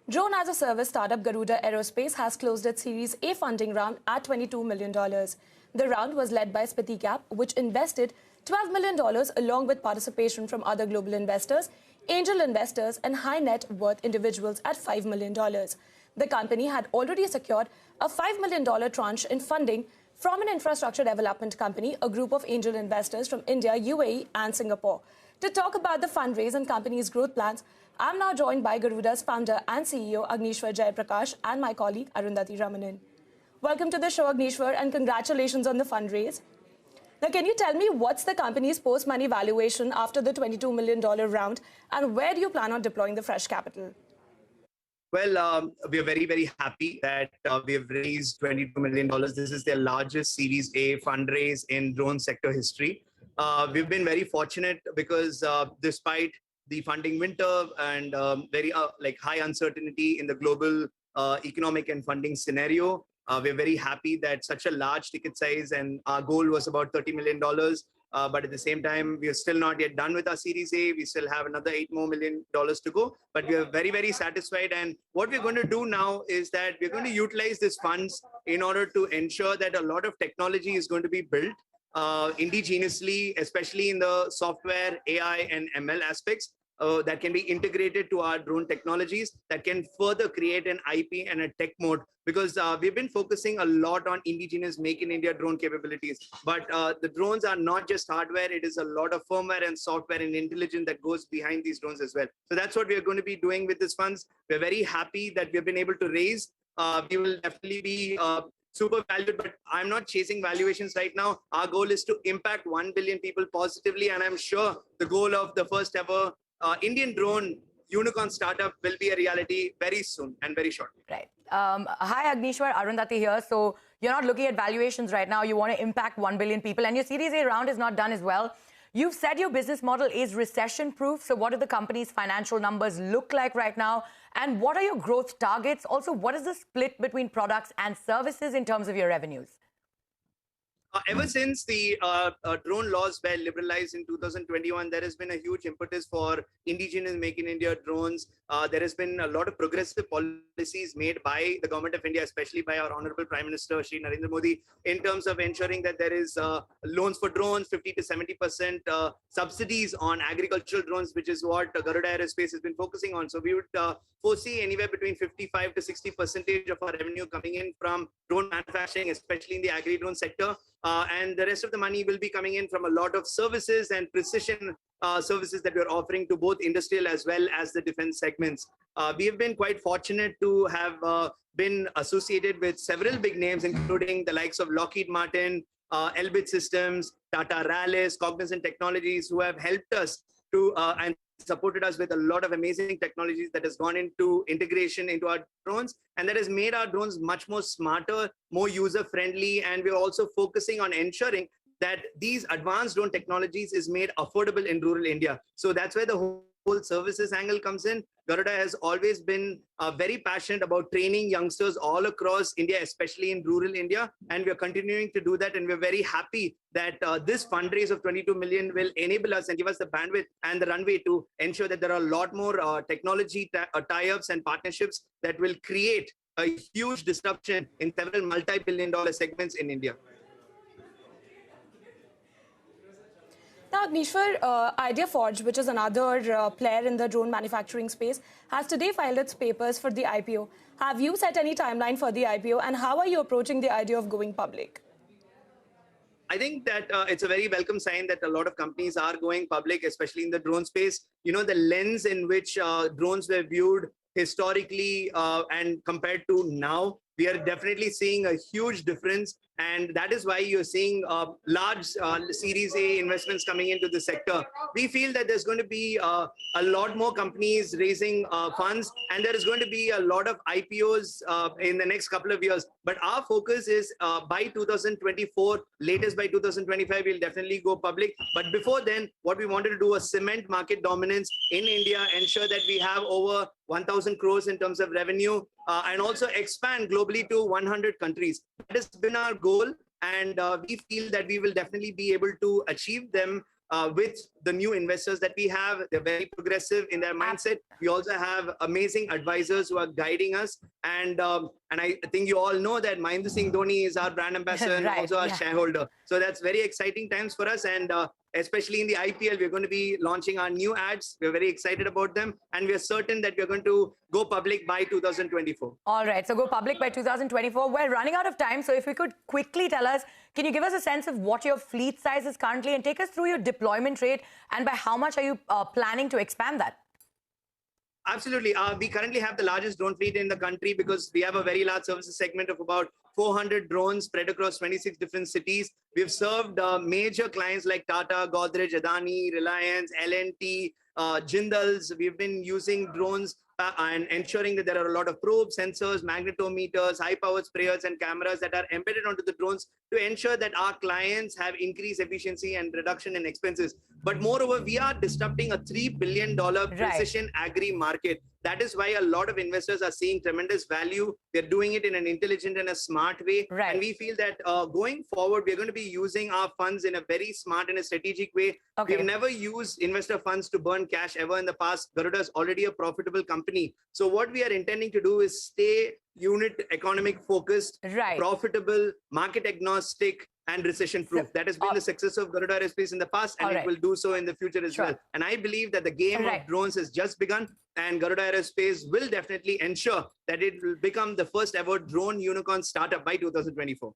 Drone as a service startup Garuda Aerospace has closed its Series A funding round at $22 million. The round was led by SpitiCap, which invested $12 million along with participation from other global investors, angel investors, and high net worth individuals at $5 million. The company had already secured a $5 million tranche in funding from an infrastructure development company, a group of angel investors from India, UAE, and Singapore. To talk about the fundraise and company's growth plans, I'm now joined by Garuda's founder and CEO, Aishwarya, and my colleague, Arundathi Ramanan. Welcome to the show, Aishwarya, and congratulations on the fundraise. Now, can you tell me what's the company's post-money valuation after the $22 million round, and where do you plan on deploying the fresh capital? Well, we are very, very happy that we have raised $22 million. This is their largest Series A fundraise in drone sector history. We've been very fortunate because despite the funding winter and very high uncertainty in the global economic and funding scenario, we're very happy that such a large ticket size, and our goal was about $30 million. But at the same time, we are still not yet done with our Series A. We still have another $8 million to go. But we are very, very satisfied. And what we're going to do now is that we're going to utilize these funds in order to ensure that a lot of technology is going to be built indigenously, especially in the software, AI, and ML aspects. That can be integrated to our drone technologies that can further create an IP and a tech mode, because we've been focusing a lot on indigenous make in India drone capabilities. But the drones are not just hardware, it is a lot of firmware and software and intelligence that goes behind these drones as well. So that's what we are going to be doing with these funds. We're very happy that we've been able to raise. We will definitely be super valued, but I'm not chasing valuations right now. Our goal is to impact 1 billion people positively, and I'm sure the goal of the first ever Indian drone unicorn startup will be a reality very soon and very shortly. Right. Hi, Aishwarya, Arundathi here. So you're not looking at valuations right now. You want to impact 1 billion people, and your Series A round is not done as well. You've said your business model is recession-proof. So what do the company's financial numbers look like right now? And what are your growth targets? Also, what is the split between products and services in terms of your revenues? Ever since the drone laws were liberalized in 2021, there has been a huge impetus for indigenous make in India drones. There has been a lot of progressive policies made by the government of India, especially by our Honorable Prime Minister, Shri Narendra Modi, in terms of ensuring that there is loans for drones, 50 to 70% subsidies on agricultural drones, which is what Garuda Aerospace has been focusing on. So we would foresee anywhere between 55 to 60% of our revenue coming in from drone manufacturing, especially in the agri-drone sector. And the rest of the money will be coming in from a lot of services and precision services that we're offering to both industrial as well as the defense segments. We have been quite fortunate to have been associated with several big names, including the likes of Lockheed Martin, Elbit Systems, Tata Rallis, Cognizant Technologies, who have helped us to and supported us with a lot of amazing technologies that has gone into integration into our drones, and that has made our drones much more smarter, more user-friendly, and we're also focusing on ensuring that these advanced drone technologies is made affordable in rural India. So that's where the whole services angle comes in. Garuda has always been very passionate about training youngsters all across India, especially in rural India, and we're continuing to do that, and we're very happy that this fundraise of 22 million will enable us and give us the bandwidth and the runway to ensure that there are a lot more technology tie-ups and partnerships that will create a huge disruption in several multi-billion-dollar segments in India. Now, Aishwarya, IdeaForge, which is another player in the drone manufacturing space, has today filed its papers for the IPO. Have you set any timeline for the IPO, and how are you approaching the idea of going public? I think that it's a very welcome sign that a lot of companies are going public, especially in the drone space. You know, the lens in which drones were viewed historically and compared to now, we are definitely seeing a huge difference. And that is why you're seeing large Series A investments coming into the sector. We feel that there's going to be a lot more companies raising funds, and there is going to be a lot of IPOs in the next couple of years. But our focus is by 2024, latest by 2025, we'll definitely go public. But before then, what we wanted to do was cement market dominance in India, ensure that we have over 1,000 crores in terms of revenue, and also expand globally to 100 countries. That has been our goal, and we feel that we will definitely be able to achieve them with the new investors that we have. They're very progressive in their mindset. We also have amazing advisors who are guiding us. And I think you all know that Mahendra Singh Dhoni is our brand ambassador and Right, also our shareholder. So that's very exciting times for us. And especially in the IPL, we're going to be launching our new ads. We're very excited about them. And we're certain that we're going to go public by 2024. All right, so go public by 2024. We're running out of time, so if you could quickly tell us, can you give us a sense of what your fleet size is currently and take us through your deployment rate and by how much are you planning to expand that? Absolutely. We currently have the largest drone fleet in the country because we have a very large services segment of about 400 drones spread across 26 different cities. We've served major clients like Tata, Godrej, Adani, Reliance, L&T, Jindals. We've been using drones and ensuring that there are a lot of probes, sensors, magnetometers, high-powered sprayers, and cameras that are embedded onto the drones to ensure that our clients have increased efficiency and reduction in expenses. But moreover, we are disrupting a $3 billion precision agri market. That is why a lot of investors are seeing tremendous value. They're doing it in an intelligent and a smart way. Right. And we feel that going forward, we're going to be using our funds in a very smart and a strategic way. Okay. We've never used investor funds to burn cash ever in the past. Garuda is already a profitable company. So what we are intending to do is stay unit economic focused, profitable, market agnostic, and recession proof. That has been the success of Garuda Aerospace in the past, and it will do so in the future as well. And I believe that the game of drones has just begun, and Garuda Aerospace will definitely ensure that it will become the first ever drone unicorn startup by 2024.